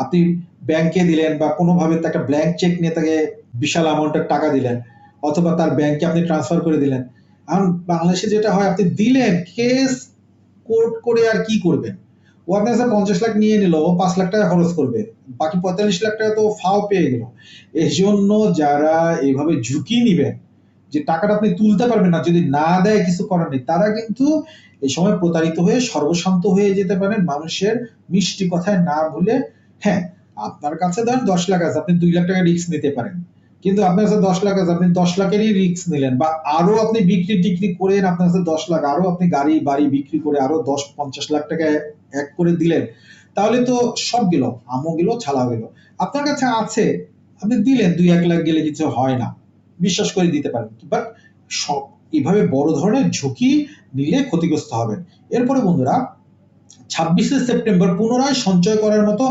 আপনি ব্যাংকে দিলেন বা কোনোভাবে একটা ব্ল্যাঙ্ক চেক নিয়ে তাকে বিশাল অ্যামাউন্টের টাকা দিলেন, অথবা তার ব্যাংকে আপনি ট্রান্সফার করে দিলেন। এখন বাংলাদেশে যেটা হয়, আপনি দিলেন, কেস কোর্ট করে আর কি করবেন? ও আপনার কাছে 50 লাখ নিয়ে নিল, ও 5 লাখ টাকা খরচ করবে, বাকি 45 লাখ টাকা তো ফাও পেয়ে গেল। এই জন্য যারা এইভাবে ঝুঁকি নিবেন যে টাকাটা আপনি তুলতে পারবেন না, যদি না দেয় কিছু করার নেই, তারা কিন্তু এই সময় প্রতারিত হয়ে সর্বশান্ত হয়ে যেতে পারেন। মানুষের মিষ্টি কথায় না ভুলে, হ্যাঁ, আপনার কাছে ধরেন 10 লাখ আছে, আপনি 2 লাখ টাকা রিস্ক নিতে পারেন, কিন্তু আপনার কাছে 10 লাখ আছে, আপনি 10 লাখেরই রিস্ক নিলেন, বা আরো আপনি বিক্রি টিক্রি করেন, আপনার কাছে 10 লাখ, আরো আপনি গাড়ি বাড়ি বিক্রি করে আরো 10-50 লাখ টাকা এক করে দিলেন, তাহলে তো সব গেল, আমও গেল, ছালাও গেল। আপনার কাছে আছে, আপনি দিলেন, 2-1 লাখ গেলে কিছু হয় না, বিশ্বাস করে দিতে পারেন, বাট সব এভাবে বড় ধরনের ঝুঁকি নিলে ক্ষতিগ্রস্ত হবেন। এরপরে বন্ধুরা, 26শে সেপ্টেম্বর পুনরায় সঞ্চয় করার মতো